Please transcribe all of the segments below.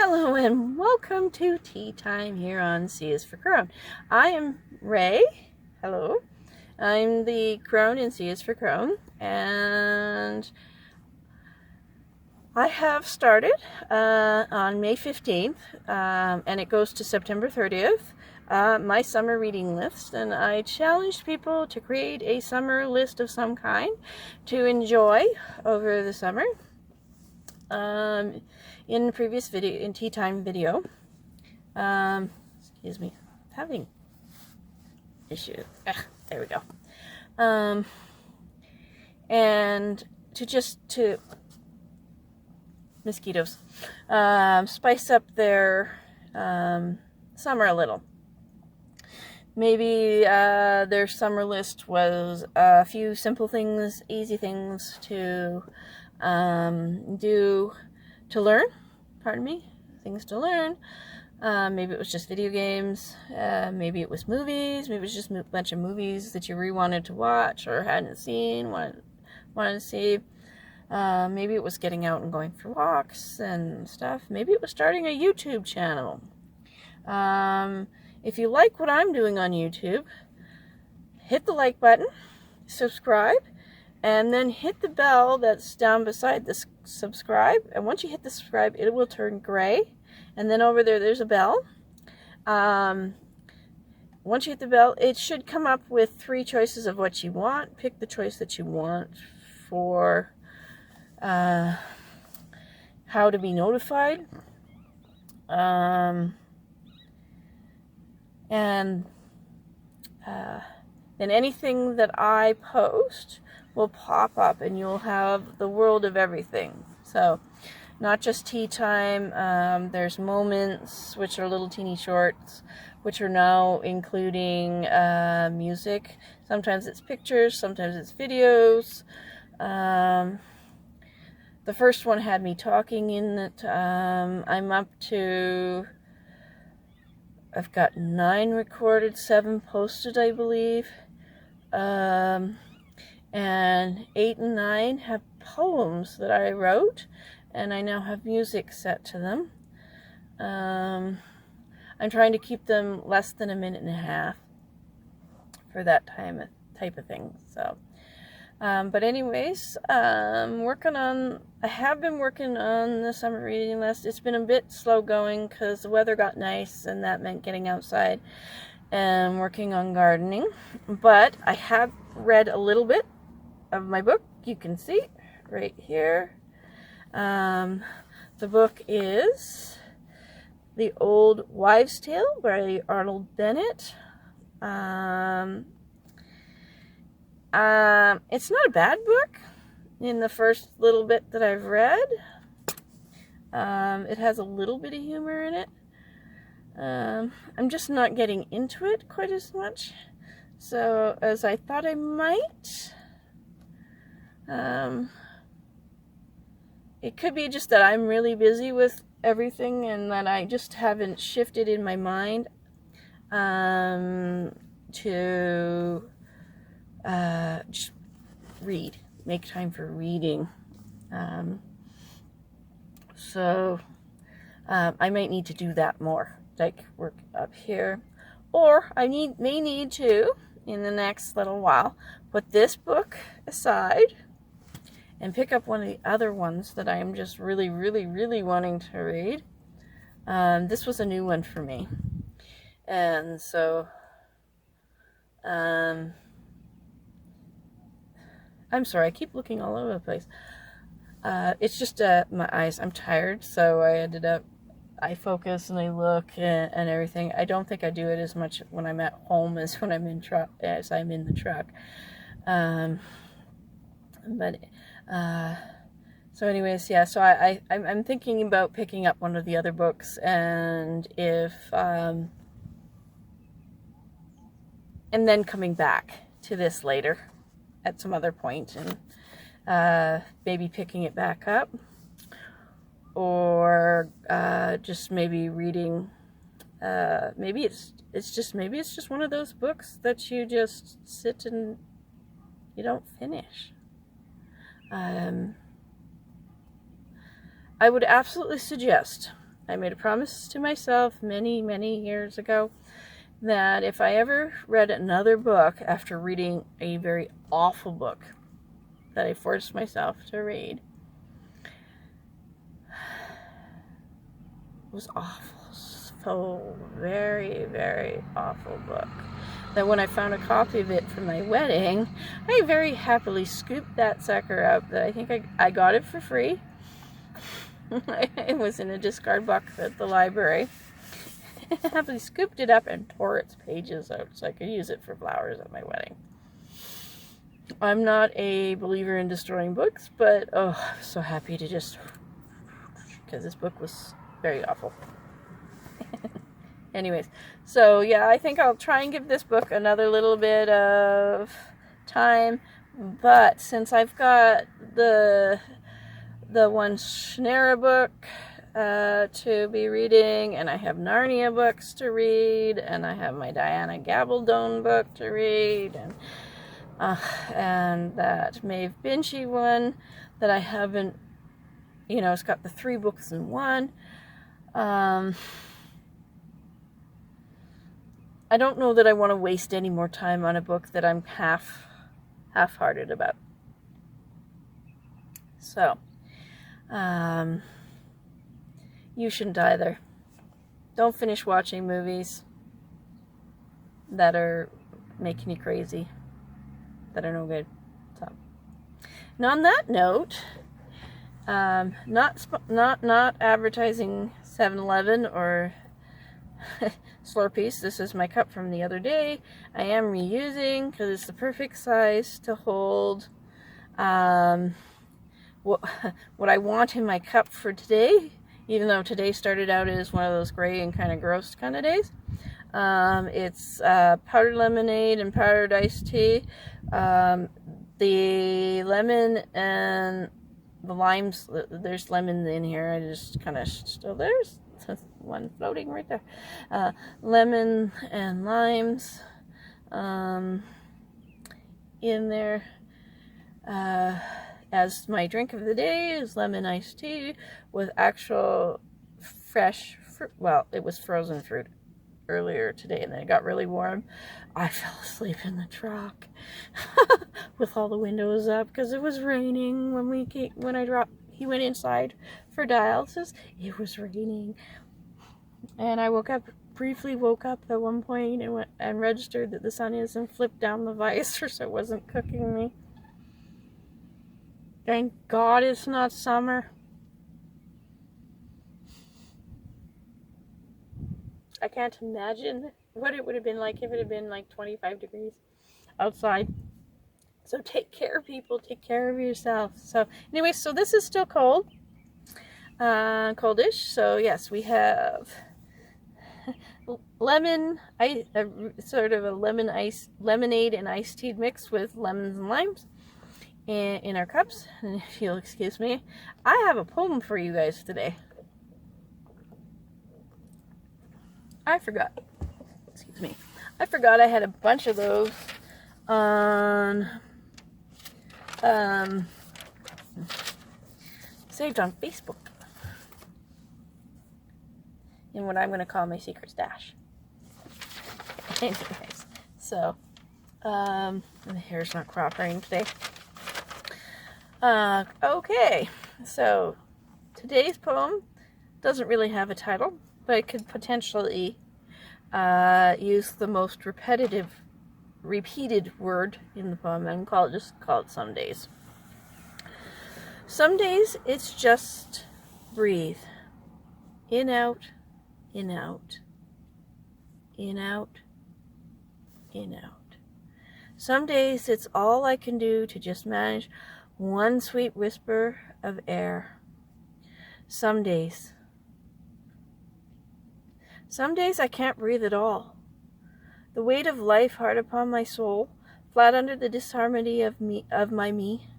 Hello and welcome to Tea Time here on C is for Crone. I am Ray. Hello. I'm the crone in C is for Crone, and I have started on May 15th, and it goes to September 30th, my summer reading list, and I challenged people to create a summer list of some kind to enjoy over the summer. In the previous video, in Tea Time video, excuse me, having issues. There we go. And to mosquitoes, spice up their summer a little. Maybe their summer list was a few simple things, easy things to do to learn, things to learn. Maybe it was just video games, maybe it was movies, maybe it was just a bunch of movies that you wanted to watch or hadn't seen, wanted to see. Maybe it was getting out and going for walks and stuff. Maybe it was starting a YouTube channel. If you like what I'm doing on YouTube, hit the like button, subscribe, and then hit the bell that's down beside the subscribe. And once you hit the subscribe, it will turn gray. And then over there's a bell. Once you hit the bell, it should come up with 3 choices of what you want. Pick the choice that you want for how to be notified. Then anything that I post will pop up, and you'll have the world of everything. So not just tea time, there's moments, which are little teeny shorts, which are now including music. Sometimes it's pictures, sometimes it's videos. The first one had me talking in it. I'm up to, I've got 9 recorded, 7 posted, I believe. And 8 and 9 have poems that I wrote, and I now have music set to them. I'm trying to keep them less than a minute and a half for that type of thing. So, but anyways, I have been working on the summer reading list. It's been a bit slow going because the weather got nice, and that meant getting outside and working on gardening. But I have read a little bit of my book. You can see right here. The book is The Old Wives' Tale by Arnold Bennett. It's not a bad book in the first little bit that I've read. It has a little bit of humor in it. I'm just not getting into it quite as much as I thought I might. It could be just that I'm really busy with everything, and that I just haven't shifted in my mind to just read, make time for reading. So I might need to do that more, like work up here, or I may need to, in the next little while, put this book aside and pick up one of the other ones that I am just really, really, really wanting to read. This was a new one for me, and so I'm sorry, I keep looking all over the place. It's just my eyes. I'm tired, so I focus and I look and everything. I don't think I do it as much when I'm at home as when I'm in the truck. So anyways, yeah, so I'm thinking about picking up one of the other books, and and then coming back to this later at some other point, and maybe picking it back up, or just maybe reading. Maybe it's just one of those books that you just sit and you don't finish. I would absolutely suggest I made a promise to myself many, many years ago that if I ever read another book after reading a very awful book that I forced myself to read, it was awful, so very, very awful book, that when I found a copy of it for my wedding, I very happily scooped that sucker up. That I think I got it for free. It was in a discard box at the library. I happily scooped it up and tore its pages out so I could use it for flowers at my wedding. I'm not a believer in destroying books, but oh, I was so happy to just, because this book was very awful. Anyways, so yeah, I think I'll try and give this book another little bit of time, but since I've got the one Shannara book to be reading, and I have Narnia books to read, and I have my Diana Gabaldon book to read, and that Maeve Binchy one that I haven't, it's got the 3 books in one. I don't know that I want to waste any more time on a book that I'm half-hearted about. So, you shouldn't either. Don't finish watching movies that are making you crazy, that are no good. So, and on that note, not advertising 7-Eleven or Slurpees. This is my cup from the other day. I am reusing because it's the perfect size to hold what I want in my cup for today, even though today started out as one of those gray and kind of gross kind of days. It's powdered lemonade and powdered iced tea. The lemon and the limes, there's lemon in here. I just kind of there's one floating right there. Lemon and limes in there. As my drink of the day is lemon iced tea with actual fresh fruit. Well, it was frozen fruit earlier today, and then it got really warm. I fell asleep in the truck with all the windows up because it was raining when he went inside for dialysis. It was raining, and I briefly woke up at one point and registered that the sun isn't flipped down the visor, so it wasn't cooking me. Thank God it's not summer. I can't imagine what it would have been like if it had been like 25 degrees outside. So take care, people. Take care of yourself. So anyway, so this is still cold. Coldish. So yes, we have sort of a lemonade and iced tea mix with lemons and limes in our cups. And if you'll excuse me, I have a poem for you guys today. I forgot I had a bunch of those on saved on Facebook in what I'm going to call my secret stash. Anyways, so the hair's not cooperating today. Okay, so today's poem doesn't really have a title, but it could potentially use the most repeated word in the poem, and just call it Some Days. Some days it's just breathe. In, out, in, out. In, out, in, out. Some days it's all I can do to just manage one sweet whisper of air. Some days I can't breathe at all. The weight of life hard upon my soul, flat under the disharmony of my me.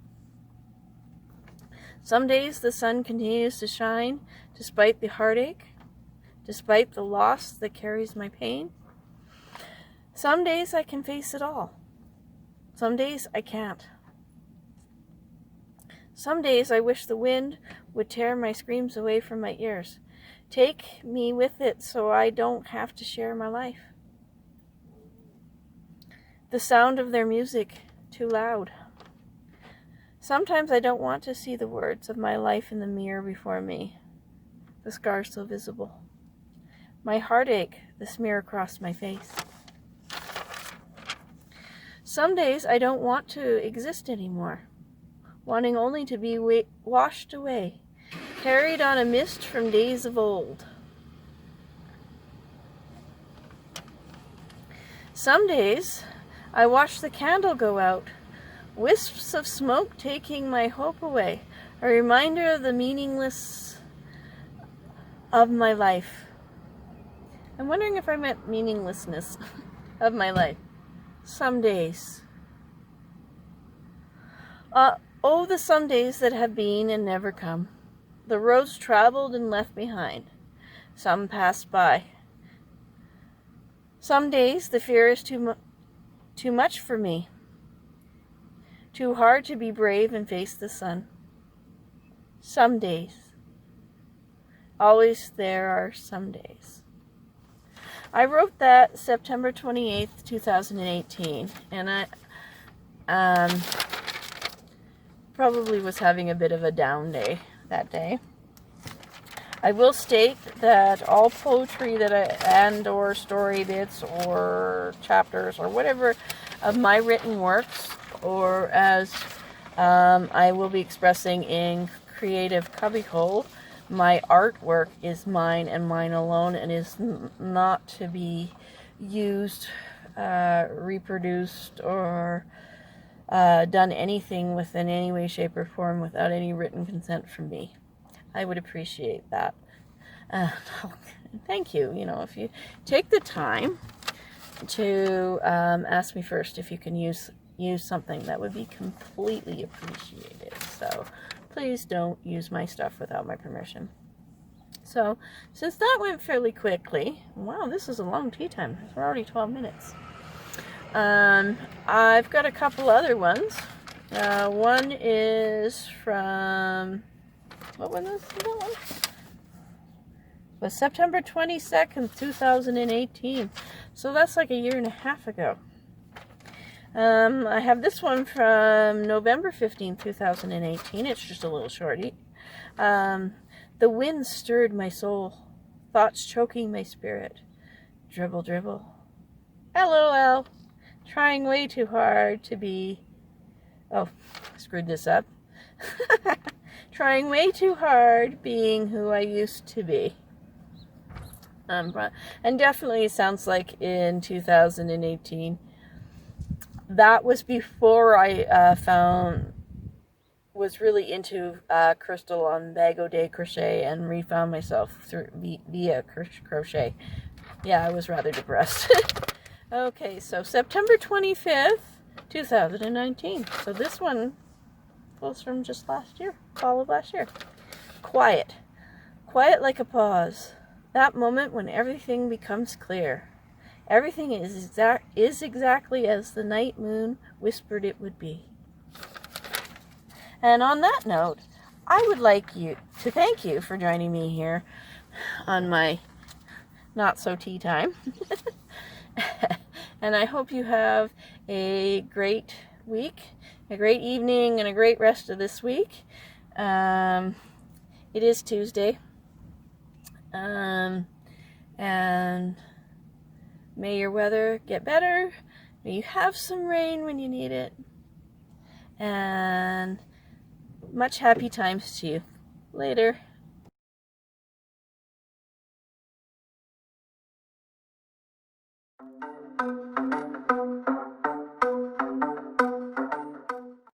Some days the sun continues to shine, despite the heartache, despite the loss that carries my pain. Some days I can face it all. Some days I can't. Some days I wish the wind would tear my screams away from my ears, take me with it so I don't have to share my life. The sound of their music too loud. Sometimes I don't want to see the words of my life in the mirror before me, the scars so visible. My heartache, the smear across my face. Some days I don't want to exist anymore, wanting only to be washed away, carried on a mist from days of old. Some days I watch the candle go out, wisps of smoke taking my hope away, a reminder of the meaningless of my life. I'm wondering if I meant meaninglessness of my life. Some days. Oh, the some days that have been and never come. The roads traveled and left behind. Some passed by. Some days the fear is too much for me. Too hard to be brave and face the sun. Some days. Always there are some days. I wrote that September 28th, 2018, and I probably was having a bit of a down day that day. I will state that all poetry that or story bits or chapters or whatever of my written works, or as I will be expressing in Creative Cubbyhole, my artwork is mine and mine alone, and is not to be used, reproduced, or done anything within any way, shape, or form without any written consent from me. I would appreciate that. Thank you. If you take the time to ask me first if you can use something, that would be completely appreciated. So please don't use my stuff without my permission. So, since that went fairly quickly, wow, this is a long tea time. We're already 12 minutes. I've got a couple other ones. One is from, what one is that one? It was September 22nd, 2018. So that's like a year and a half ago. I have this one from November 15, 2018. It's just a little shorty. The wind stirred my soul, thoughts choking my spirit. Dribble, dribble. LOL. Trying way too hard to be... Oh, screwed this up. Trying way too hard being who I used to be. And definitely sounds like in 2018. That was before I was really into crystal on Bag-O-Day crochet and refound myself via crochet. Yeah, I was rather depressed. Okay, so September 25th, 2019. So this one was from just last year, fall of last year. Quiet. Quiet like a pause. That moment when everything becomes clear. Everything is exactly as the night moon whispered it would be. And on that note, I would like to thank you for joining me here on my not so tea time. And I hope you have a great week, a great evening, and a great rest of this week. It is Tuesday. And may your weather get better. May you have some rain when you need it. And much happy times to you. Later.